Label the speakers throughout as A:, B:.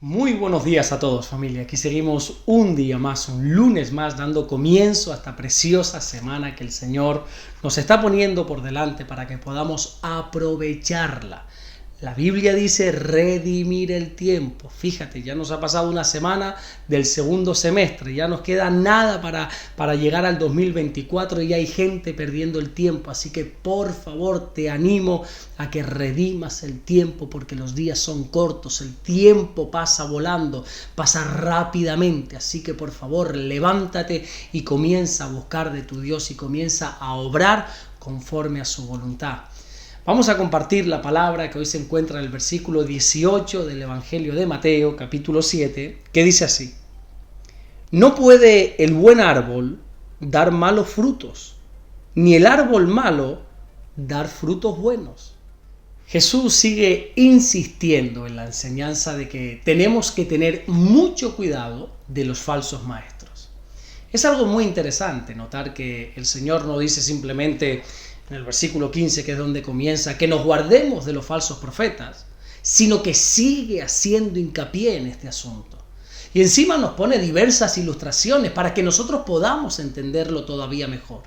A: Muy buenos días a todos, familia. Aquí seguimos un día más, un lunes más, dando comienzo a esta preciosa semana que el Señor nos está poniendo por delante para que podamos aprovecharla. La Biblia dice redimir el tiempo. Fíjate, ya nos ha pasado una semana del segundo semestre, ya nos queda nada para llegar al 2024 y hay gente perdiendo el tiempo. Así que por favor te animo a que redimas el tiempo porque los días son cortos, el tiempo pasa volando, pasa rápidamente. Así que por favor levántate y comienza a buscar de tu Dios y comienza a obrar conforme a su voluntad. Vamos a compartir la palabra que hoy se encuentra en el versículo 18 del Evangelio de Mateo, capítulo 7, que dice así: No puede el buen árbol dar malos frutos, ni el árbol malo dar frutos buenos. Jesús sigue insistiendo en la enseñanza de que tenemos que tener mucho cuidado de los falsos maestros. Es algo muy interesante notar que el Señor no dice simplemente en el versículo 15, que es donde comienza, que nos guardemos de los falsos profetas, sino que sigue haciendo hincapié en este asunto. Y encima nos pone diversas ilustraciones para que nosotros podamos entenderlo todavía mejor.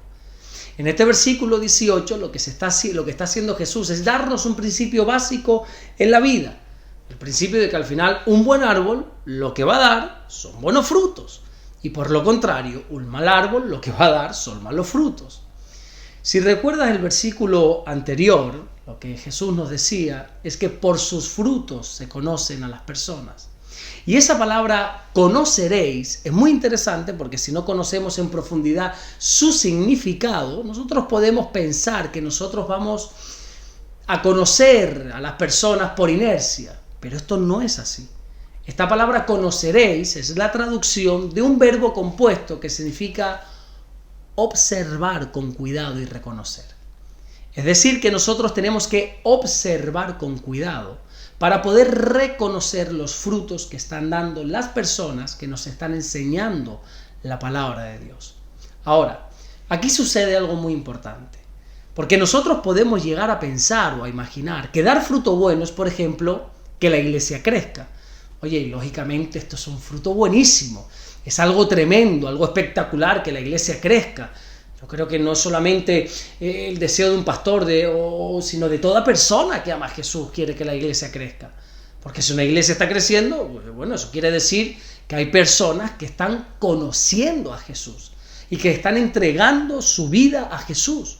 A: En este versículo 18 lo que está haciendo Jesús es darnos un principio básico en la vida. El principio de que al final un buen árbol lo que va a dar son buenos frutos. Y por lo contrario, un mal árbol lo que va a dar son malos frutos. Si recuerdas el versículo anterior, lo que Jesús nos decía es que por sus frutos se conocen a las personas. Y esa palabra conoceréis es muy interesante porque si no conocemos en profundidad su significado, nosotros podemos pensar que nosotros vamos a conocer a las personas por inercia, pero esto no es así. Esta palabra conoceréis es la traducción de un verbo compuesto que significa observar con cuidado y reconocer. Es decir, que nosotros tenemos que observar con cuidado para poder reconocer los frutos que están dando las personas que nos están enseñando la palabra de Dios. Ahora, aquí sucede algo muy importante, porque nosotros podemos llegar a pensar o a imaginar que dar fruto bueno es, por ejemplo, que la iglesia crezca. Oye, y lógicamente esto es un fruto buenísimo. Es algo tremendo, algo espectacular que la iglesia crezca. Yo creo que no es solamente el deseo de un pastor, sino de toda persona que ama a Jesús quiere que la iglesia crezca. Porque si una iglesia está creciendo, bueno, eso quiere decir que hay personas que están conociendo a Jesús y que están entregando su vida a Jesús.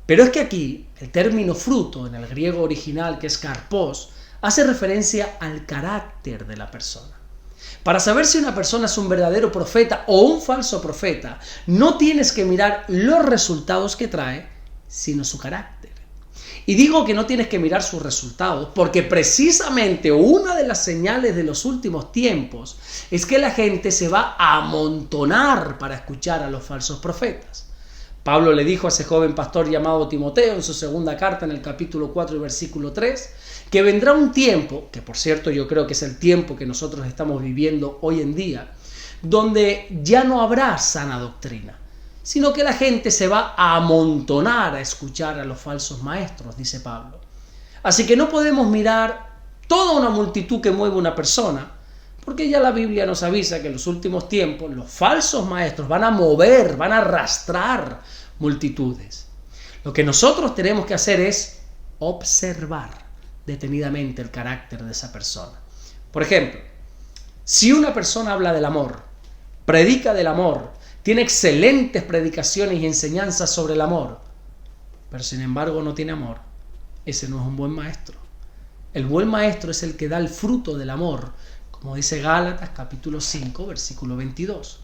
A: Pero es que aquí el término fruto, en el griego original que es karpos, hace referencia al carácter de la persona. Para saber si una persona es un verdadero profeta o un falso profeta, no tienes que mirar los resultados que trae, sino su carácter. Y digo que no tienes que mirar sus resultados porque precisamente una de las señales de los últimos tiempos es que la gente se va a amontonar para escuchar a los falsos profetas. Pablo le dijo a ese joven pastor llamado Timoteo en su segunda carta en el capítulo 4 y versículo 3 que vendrá un tiempo, que por cierto yo creo que es el tiempo que nosotros estamos viviendo hoy en día, donde ya no habrá sana doctrina, sino que la gente se va a amontonar a escuchar a los falsos maestros, dice Pablo. Así que no podemos mirar toda una multitud que mueve una persona, porque ya la Biblia nos avisa que en los últimos tiempos los falsos maestros van a mover, van a arrastrar multitudes. Lo que nosotros tenemos que hacer es observar detenidamente el carácter de esa persona. Por ejemplo, si una persona habla del amor, predica del amor, tiene excelentes predicaciones y enseñanzas sobre el amor, pero sin embargo no tiene amor, ese no es un buen maestro. El buen maestro es el que da el fruto del amor, como dice Gálatas capítulo 5, versículo 22.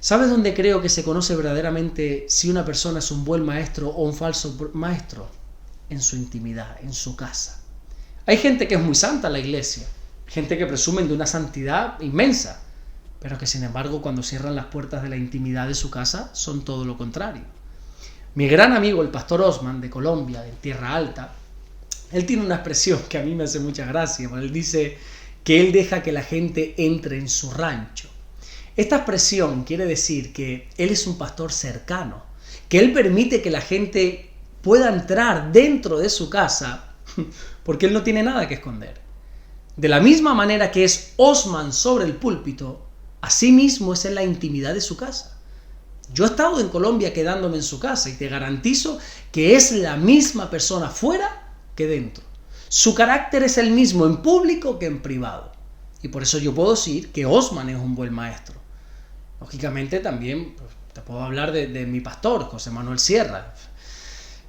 A: ¿Sabes dónde creo que se conoce verdaderamente si una persona es un buen maestro o un falso maestro? En su intimidad, en su casa. Hay gente que es muy santa en la iglesia, gente que presumen de una santidad inmensa, pero que sin embargo cuando cierran las puertas de la intimidad de su casa son todo lo contrario. Mi gran amigo el pastor Osman de Colombia, de Tierra Alta, él tiene una expresión que a mí me hace mucha gracia. Él dice que él deja que la gente entre en su rancho. Esta expresión quiere decir que él es un pastor cercano, que él permite que la gente pueda entrar dentro de su casa porque él no tiene nada que esconder. De la misma manera que es Osman sobre el púlpito, así mismo es en la intimidad de su casa. Yo he estado en Colombia quedándome en su casa y te garantizo que es la misma persona fuera que dentro. Su carácter es el mismo en público que en privado. Y por eso yo puedo decir que Osman es un buen maestro. Lógicamente también pues, te puedo hablar de mi pastor, José Manuel Sierra.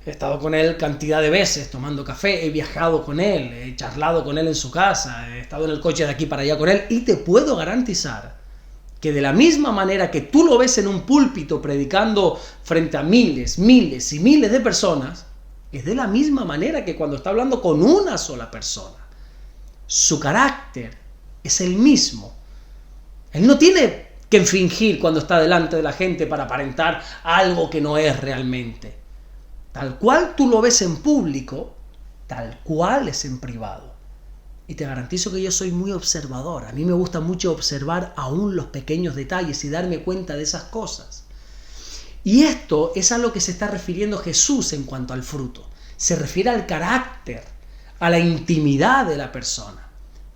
A: He estado con él cantidad de veces tomando café, he viajado con él, he charlado con él en su casa, he estado en el coche de aquí para allá con él y te puedo garantizar que de la misma manera que tú lo ves en un púlpito predicando frente a miles, miles y miles de personas, es de la misma manera que cuando está hablando con una sola persona. Su carácter es el mismo. Él no tiene que fingir cuando está delante de la gente para aparentar algo que no es realmente. Tal cual tú lo ves en público, tal cual es en privado. Y te garantizo que yo soy muy observador. A mí me gusta mucho observar aún los pequeños detalles y darme cuenta de esas cosas. Y esto es a lo que se está refiriendo Jesús en cuanto al fruto. Se refiere al carácter, a la intimidad de la persona.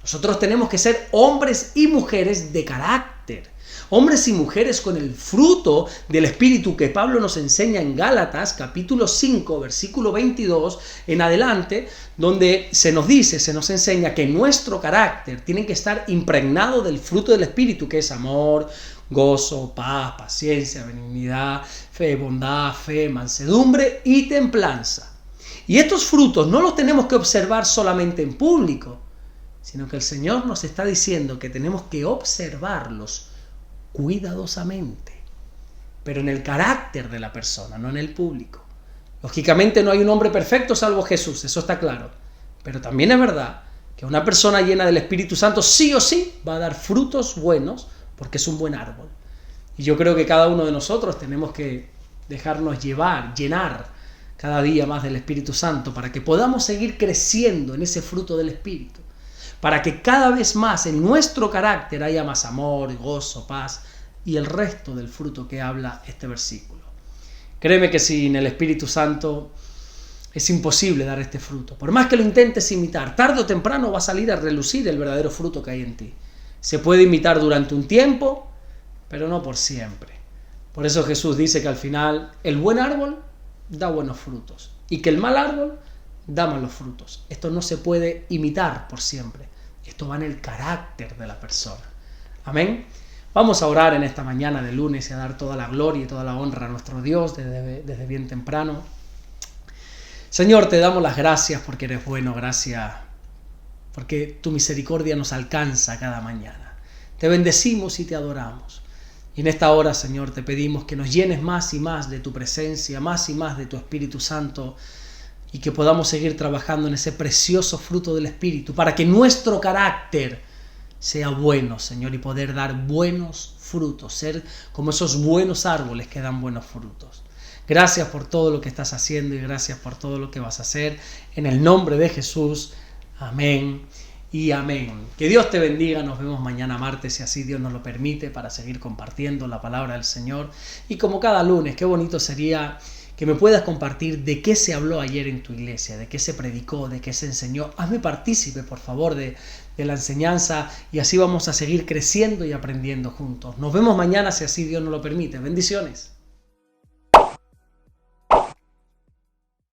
A: Nosotros tenemos que ser hombres y mujeres de carácter. Hombres y mujeres con el fruto del Espíritu que Pablo nos enseña en Gálatas, capítulo 5, versículo 22 en adelante, donde se nos dice, se nos enseña que nuestro carácter tiene que estar impregnado del fruto del Espíritu, que es amor, gozo, paz, paciencia, benignidad, fe, bondad, fe, mansedumbre y templanza. Y estos frutos no los tenemos que observar solamente en público, sino que el Señor nos está diciendo que tenemos que observarlos cuidadosamente, pero en el carácter de la persona, no en el público. Lógicamente no hay un hombre perfecto salvo Jesús, eso está claro, pero también es verdad que una persona llena del Espíritu Santo sí o sí va a dar frutos buenos porque es un buen árbol. Y yo creo que cada uno de nosotros tenemos que dejarnos llenar cada día más del Espíritu Santo para que podamos seguir creciendo en ese fruto del Espíritu. Para que cada vez más en nuestro carácter haya más amor, gozo, paz y el resto del fruto que habla este versículo. Créeme que sin el Espíritu Santo es imposible dar este fruto. Por más que lo intentes imitar, tarde o temprano va a salir a relucir el verdadero fruto que hay en ti. Se puede imitar durante un tiempo, pero no por siempre. Por eso Jesús dice que al final el buen árbol da buenos frutos y que el mal árbol da malos frutos. Esto no se puede imitar por siempre. Esto va en el carácter de la persona. Amén. Vamos a orar en esta mañana de lunes y a dar toda la gloria y toda la honra a nuestro Dios desde bien temprano. Señor, te damos las gracias porque eres bueno, gracias porque tu misericordia nos alcanza cada mañana. Te bendecimos y te adoramos. Y en esta hora, Señor, te pedimos que nos llenes más y más de tu presencia, más y más de tu Espíritu Santo, y que podamos seguir trabajando en ese precioso fruto del Espíritu para que nuestro carácter sea bueno, Señor, y poder dar buenos frutos, ser como esos buenos árboles que dan buenos frutos. Gracias por todo lo que estás haciendo y gracias por todo lo que vas a hacer. En el nombre de Jesús, amén y amén. Que Dios te bendiga. Nos vemos mañana martes, si así Dios nos lo permite, para seguir compartiendo la palabra del Señor. Y como cada lunes, qué bonito sería que me puedas compartir de qué se habló ayer en tu iglesia, de qué se predicó, de qué se enseñó. Hazme partícipe, por favor, de la enseñanza y así vamos a seguir creciendo y aprendiendo juntos. Nos vemos mañana, si así Dios nos lo permite. Bendiciones.